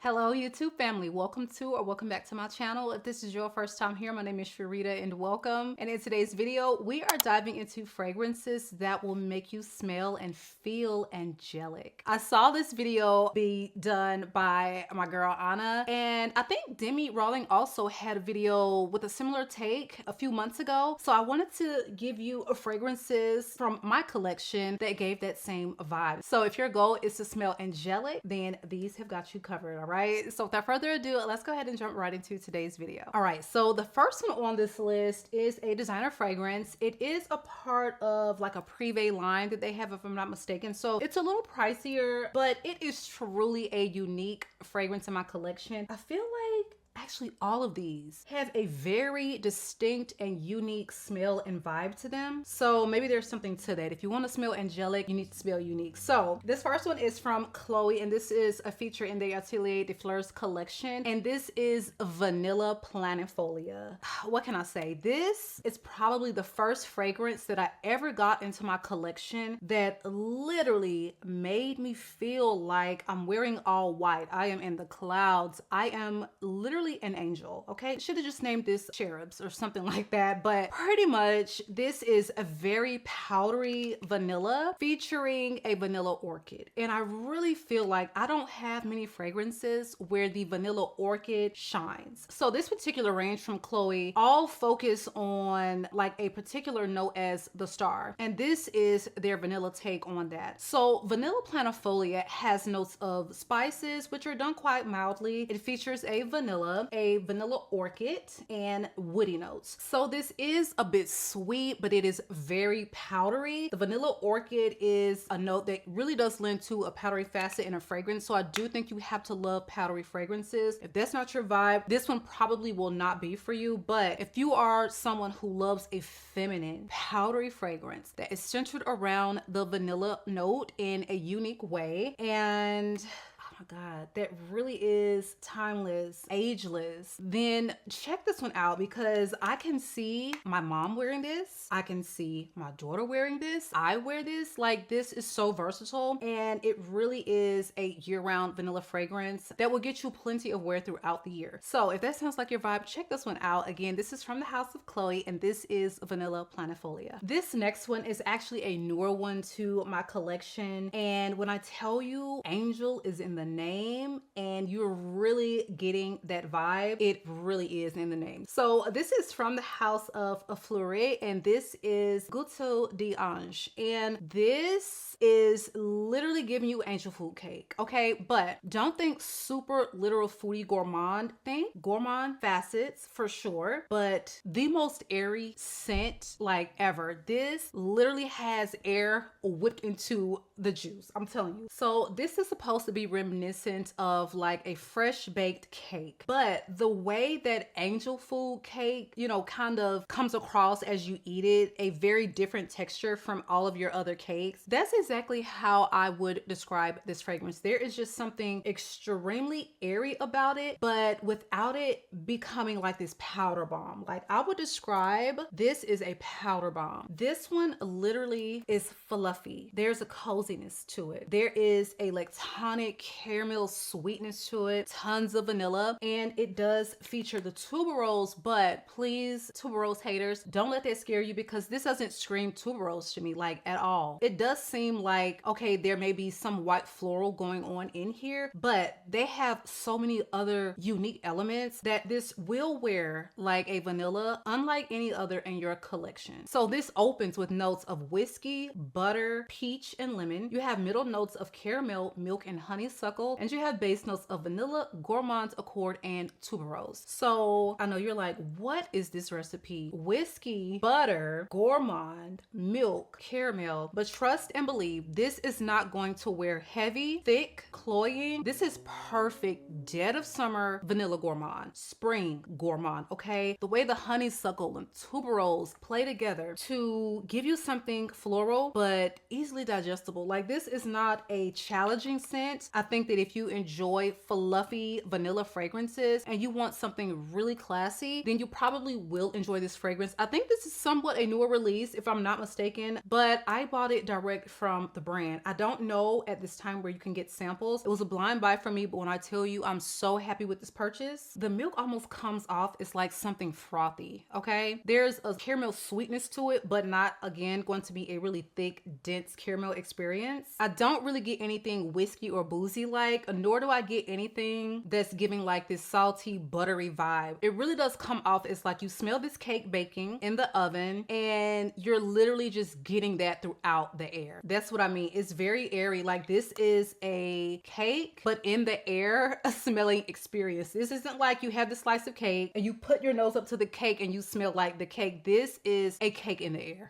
Hello YouTube family, welcome to or welcome back to my channel. If this is your first time here, my name is Fleurit and welcome. And in today's video, we are diving into fragrances that will make you smell and feel angelic. I saw this video be done by my girl Anna, and I think Demi Rawling also had a video with a similar take a few months ago. So I wanted to give you fragrances from my collection that gave that same vibe. So if your goal is to smell angelic, then these have got you covered, all right? So without further ado, let's go ahead and jump right into today's video. All right, so the first one on this list is a designer fragrance. It is a part of like a privé line that they have, if I'm not mistaken. So it's a little pricier, but it is truly a unique fragrance in my collection. I feel like actually all of these have a very distinct and unique smell and vibe to them. So maybe there's something to that. If you want to smell angelic, you need to smell unique. So this first one is from Chloe, and this is a feature in the Atelier des Fleurs collection. And this is Vanilla Planifolia. What can I say? This is probably the first fragrance that I ever got into my collection that literally made me feel like I'm wearing all white. I am in the clouds. I am literally an angel. Okay, should have just named this cherubs or something like that, but pretty much this is a very powdery vanilla featuring a vanilla orchid, and I really feel like I don't have many fragrances where the vanilla orchid shines. So this particular range from Chloe all focus on like a particular note as the star, and this is their vanilla take on that. So Vanilla Planifolia has notes of spices which are done quite mildly. It features a vanilla orchid, and woody notes. So this is a bit sweet, but it is very powdery. The vanilla orchid is a note that really does lend to a powdery facet in a fragrance. So I do think you have to love powdery fragrances. If that's not your vibe, this one probably will not be for you. But if you are someone who loves a feminine, powdery fragrance that is centered around the vanilla note in a unique way, and oh my God, that really is timeless, ageless, then check this one out, because I can see my mom wearing this. I can see my daughter wearing this. I wear this. Like, this is so versatile, and it really is a year-round vanilla fragrance that will get you plenty of wear throughout the year. So if that sounds like your vibe, check this one out. Again, this is from the House of Chloe, and this is Vanilla Planifolia. This next one is actually a newer one to my collection, and when I tell you Angel is in the name and you're really getting that vibe, it really is in the name. So this is from the House of Fleurit, and this is GÂTEAU d'Ange, and this is literally giving you angel food cake. Okay, but don't think super literal foodie gourmand. Think gourmand facets for sure, but the most airy scent like ever. This literally has air whipped into the juice, I'm telling you. So this is supposed to be reminiscent of like a fresh baked cake, but the way that angel food cake, you know, kind of comes across as you eat it, a very different texture from all of your other cakes. That's exactly how I would describe this fragrance. There is just something extremely airy about it, but without it becoming like this powder bomb. Like, I would describe this is a powder bomb. This one literally is fluffy. There's a coziness to it. There is a lactonic caramel sweetness to it, tons of vanilla, and it does feature the tuberose, but please, tuberose haters, don't let that scare you, because this doesn't scream tuberose to me like at all. It does seem like, okay, there may be some white floral going on in here, but they have so many other unique elements that this will wear like a vanilla unlike any other in your collection. So this opens with notes of whiskey, butter, peach, and lemon. You have middle notes of caramel, milk, and honeysuckle, and you have base notes of vanilla, gourmand accord, and tuberose. So I know you're like, what is this recipe? Whiskey, butter, gourmand, milk, caramel, but trust and believe, this is not going to wear heavy, thick, cloying. This is perfect dead of summer vanilla gourmand, spring gourmand, okay? The way the honeysuckle and tuberose play together to give you something floral but easily digestible. Like, this is not a challenging scent. I think think that if you enjoy fluffy vanilla fragrances and you want something really classy, then you probably will enjoy this fragrance. I think this is somewhat a newer release, if I'm not mistaken, but I bought it direct from the brand. I don't know at this time where you can get samples. It was a blind buy for me, but when I tell you I'm so happy with this purchase, the milk almost comes off as like something frothy, okay? There's a caramel sweetness to it, but not, again, going to be a really thick, dense caramel experience. I don't really get anything whiskey or boozy like, nor do I get anything that's giving like this salty, buttery vibe. It really does come off as like you smell this cake baking in the oven and you're literally just getting that throughout the air. That's what I mean. It's very airy. Like this is a cake, but in the air smelling experience. This isn't like you have the slice of cake and you put your nose up to the cake and you smell like the cake. This is a cake in the air.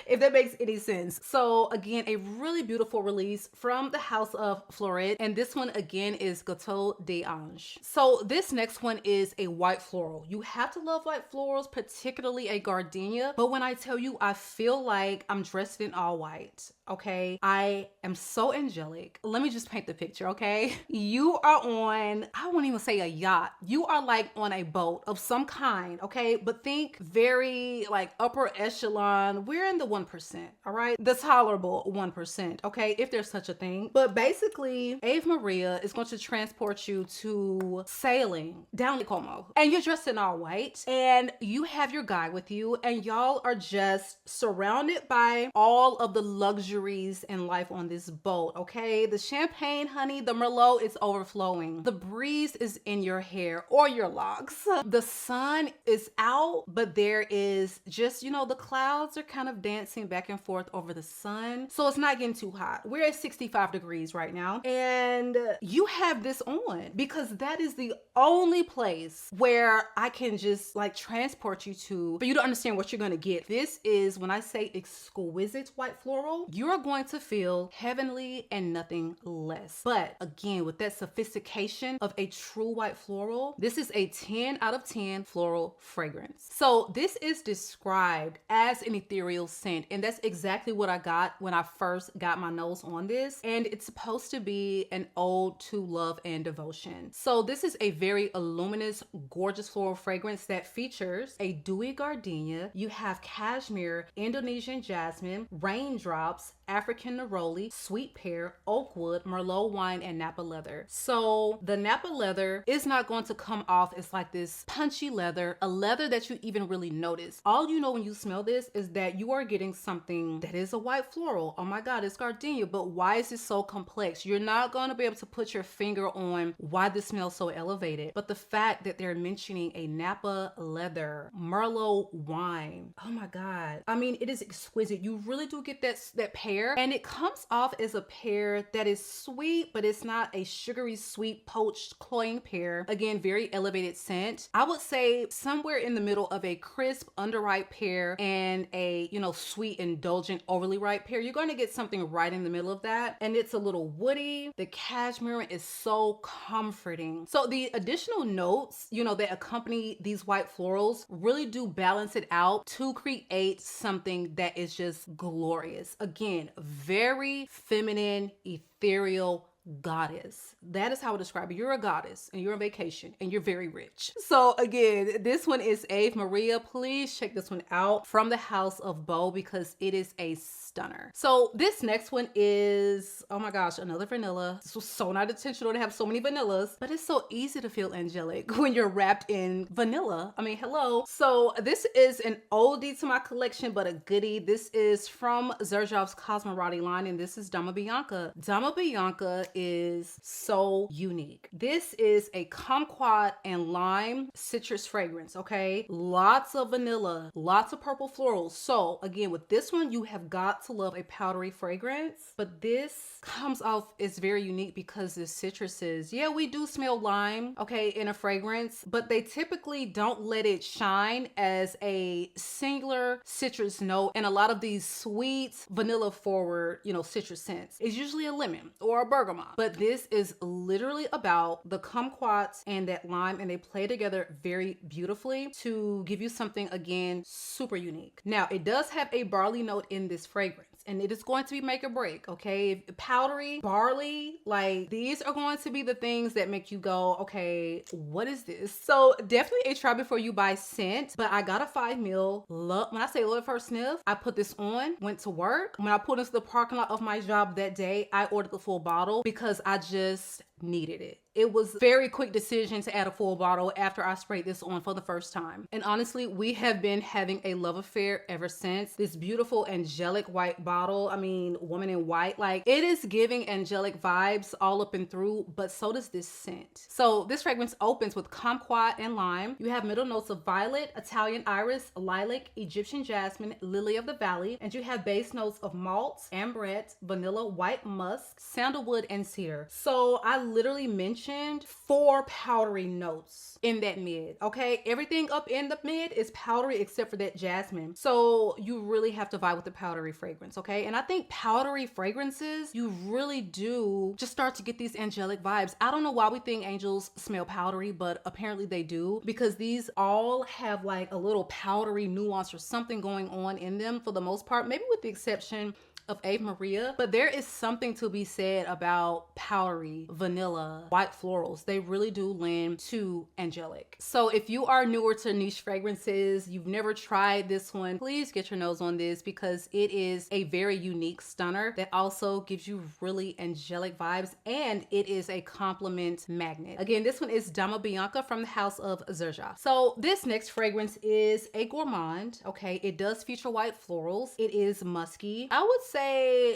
If that makes any sense. So again, a really beautiful release from the house of Fleurit. And this one again is GÂTEAU d'Ange. So this next one is a white floral. You have to love white florals, particularly a gardenia. But when I tell you, I feel like I'm dressed in all white. Okay, I am so angelic. Let me just paint the picture, okay? You are on, I won't even say a yacht. You are like on a boat of some kind, okay? But think very like upper echelon. We're in the 1%, all right? The tolerable 1%, okay? If there's such a thing. But basically, Ave Maria is going to transport you to sailing down Lake Como. And you're dressed in all white and you have your guy with you and y'all are just surrounded by all of the luxuries in life on this boat, okay? The champagne, honey, the Merlot is overflowing. The breeze is in your hair or your locks. The sun is out, but there is just, you know, the clouds are kind of dancing back and forth over the sun. So it's not getting too hot. We're at 65 degrees right now. And you have this on because that is the only place where I can just like transport you to for you to understand what you're going to get. This is, when I say exquisite white floral, you're going to feel heavenly and nothing less. But again, with that sophistication of a true white floral, this is a 10 out of 10 floral fragrance. So this is described as an ethereal scent, and that's exactly what I got when I first got my nose on this. And it's supposed to be an ode to love and devotion. So this is a very luminous, gorgeous floral fragrance that features a dewy gardenia. You have cashmere, Indonesian jasmine, raindrops, African neroli, sweet pear, oak wood, Merlot wine, and Napa leather. So the Napa leather is not going to come off as like this punchy leather, a leather that you even really notice. All you know when you smell this is that you are getting something that is a white floral. Oh my God, it's gardenia, but why is it so complex? You're not going to be able to put your finger on why this smells so elevated, but the fact that they're mentioning a Napa leather, Merlot wine. Oh my God. I mean, it is exquisite. You really do get that pear, and it comes off as a pear that is sweet, but it's not a sugary sweet poached cloying pear. Again, very elevated scent. I would say somewhere in the middle of a crisp underripe pear and a, you know, sweet indulgent overly ripe pear. You're going to get something right in the middle of that, and it's a little woody. The cashmere is so comforting. So the additional notes, you know, that accompany these white florals really do balance it out to create something that is just glorious. Again, very feminine, ethereal goddess. That is how I describe it. You're a goddess and you're on vacation and you're very rich. So again, this one is Ave Maria. Please check this one out from the house of Beau because it is a stunner. So this next one is, oh my gosh, another vanilla. This was so not intentional to have so many vanillas, but it's so easy to feel angelic when you're wrapped in vanilla. I mean, hello. So this is an oldie to my collection, but a goodie. This is from Xerjoff's Cosmorati line, and this is Dama Bianca. Dama Bianca is so unique. This is a kumquat and lime citrus fragrance, okay? Lots of vanilla, lots of purple florals. So again, with this one, you have got to love a powdery fragrance, but this comes off as very unique because the citruses, yeah, we do smell lime, okay, in a fragrance, but they typically don't let it shine as a singular citrus note. And a lot of these sweet vanilla forward, you know, citrus scents is usually a lemon or a bergamot. But this is literally about the kumquats and that lime, and they play together very beautifully to give you something, again, super unique. Now, it does have a barley note in this fragrance. and it is going to be make or break, okay? Powdery, barley, like these are going to be the things that make you go, okay, what is this? So definitely a try before you buy scent, but I got a 5 ml. When I say love first sniff, I put this on, went to work. When I pulled into the parking lot of my job that day, I ordered the full bottle because I just needed it. It was a very quick decision to add a full bottle after I sprayed this on for the first time. And honestly, we have been having a love affair ever since. This beautiful angelic white bottle, I mean, woman in white, like it is giving angelic vibes all up and through, but so does this scent. So this fragrance opens with kumquat and lime. You have middle notes of violet, Italian iris, lilac, Egyptian jasmine, lily of the valley, and you have base notes of malt, ambrette, vanilla, white musk, sandalwood, and cedar. So I literally mentioned 4 powdery notes in that mid, okay? Everything up in the mid is powdery except for that jasmine. So you really have to vibe with the powdery fragrance, okay? And I think powdery fragrances, you really do just start to get these angelic vibes. I don't know why we think angels smell powdery, but apparently they do, because these all have like a little powdery nuance or something going on in them for the most part, maybe with the exception of Ave Maria, but there is something to be said about powdery, vanilla, white florals. They really do lend to angelic. So if you are newer to niche fragrances, you've never tried this one, please get your nose on this because it is a very unique stunner that also gives you really angelic vibes, and it is a compliment magnet. Again, this one is Dama Bianca from the house of Xerjoff. So this next fragrance is a gourmand, okay? It does feature white florals. It is musky. I would say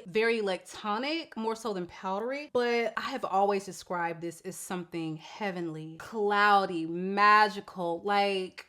very lactonic, more so than powdery, but I have always described this as something heavenly, cloudy, magical, like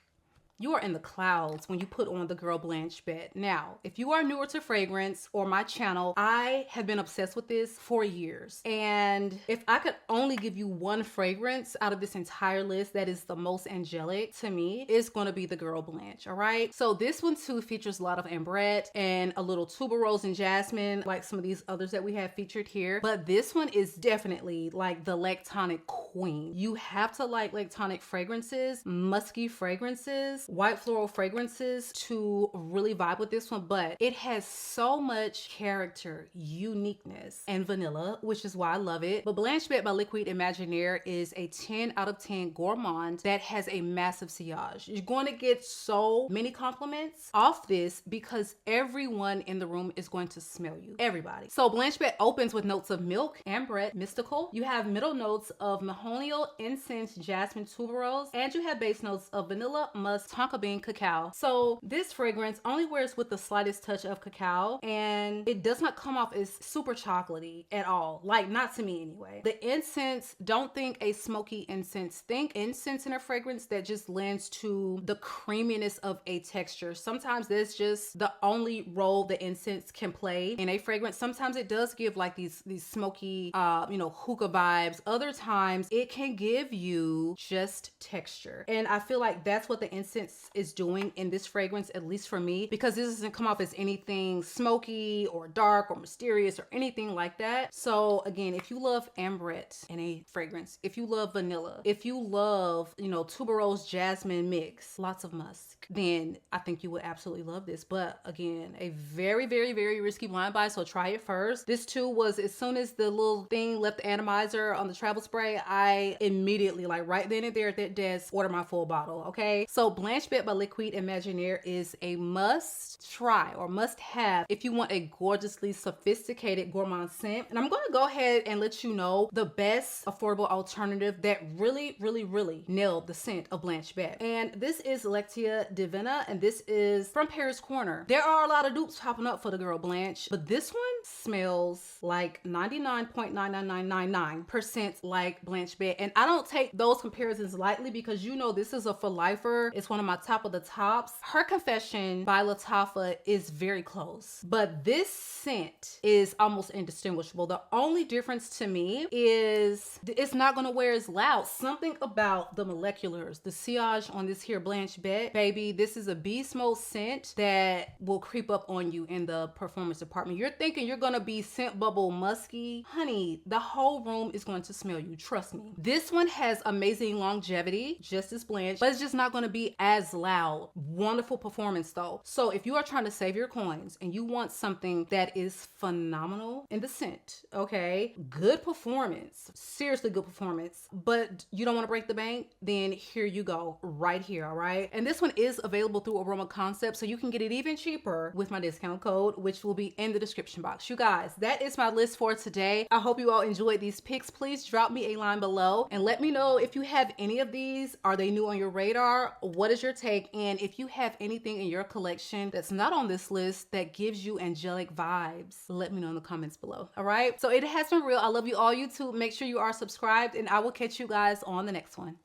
you are in the clouds when you put on the girl Blanche Bête. Now, if you are newer to fragrance or my channel, I have been obsessed with this for years. And if I could only give you one fragrance out of this entire list that is the most angelic to me, it's gonna be the girl Blanche, all right? So this one too features a lot of ambrette and a little tuberose and jasmine, like some of these others that we have featured here. But this one is definitely like the lactonic queen. You have to like lactonic fragrances, musky fragrances, white floral fragrances to really vibe with this one, but it has so much character, uniqueness, and vanilla, which is why I love it. But Blanche Bête by Liquid Imaginaire is a 10 out of 10 gourmand that has a massive sillage. You're going to get so many compliments off this because everyone in the room is going to smell you. Everybody. So Blanche Bête opens with notes of milk, ambrette, mystical. You have middle notes of mahonial, incense, jasmine, tuberose, and you have base notes of vanilla, musk, tonka bean, cacao. So this fragrance only wears with the slightest touch of cacao, and it does not come off as super chocolatey at all. Like, not to me anyway. The incense, don't think a smoky incense. Think incense in a fragrance that just lends to the creaminess of a texture. Sometimes that's just the only role the incense can play in a fragrance. Sometimes it does give like these smoky, you know, hookah vibes. Other times it can give you just texture. And I feel like that's what the incense is doing in this fragrance, at least for me, because this doesn't come off as anything smoky or dark or mysterious or anything like that. So again, if you love ambrette in a fragrance, if you love vanilla, if you love, you know, tuberose jasmine mix, lots of musk, then I think you would absolutely love this. But again, a very, very, very risky blind buy, so try it first. This too was, as soon as the little thing left the atomizer on the travel spray, I immediately, like right then and there at that desk, order my full bottle, okay? So Blanche Bête by Liquid Imaginaire is a must try or must have if you want a gorgeously sophisticated gourmand scent. And I'm going to go ahead and let you know the best affordable alternative that really, really, really nailed the scent of Blanche Bête. And this is LACTÉA Divina, and this is from Paris Corner. There are a lot of dupes popping up for the girl Blanche, but this one smells like 99.99999% like Blanche Bête. And I don't take those comparisons lightly because you know this is a for lifer. It's one of my top of the tops. Her Confession by Lattafa is very close, but this scent is almost indistinguishable. The only difference to me is it's not going to wear as loud. Something about the moleculars, the sillage on this here Blanche Bête, baby, this is a beast mode scent that will creep up on you in the performance department. You're thinking you're going to be scent bubble musky. Honey, the whole room is going to smell you. Trust me. This one has amazing longevity, just as Blanche, but it's just not going to be as as loud. Wonderful performance though. So if you are trying to save your coins and you want something that is phenomenal in the scent, okay, good performance, seriously good performance, but you don't want to break the bank, then here you go, right here, all right? And this one is available through Aroma Concept, so you can get it even cheaper with my discount code, which will be in the description box. You guys, that is my list for today. I hope you all enjoyed these picks. Please drop me a line below and let me know if you have any of these. Are they new on your radar? What is your take? And if you have anything in your collection that's not on this list that gives you angelic vibes, let me know in the comments below. All right, so it has been real. I love you all. YouTube, make sure you are subscribed, and I will catch you guys on the next one.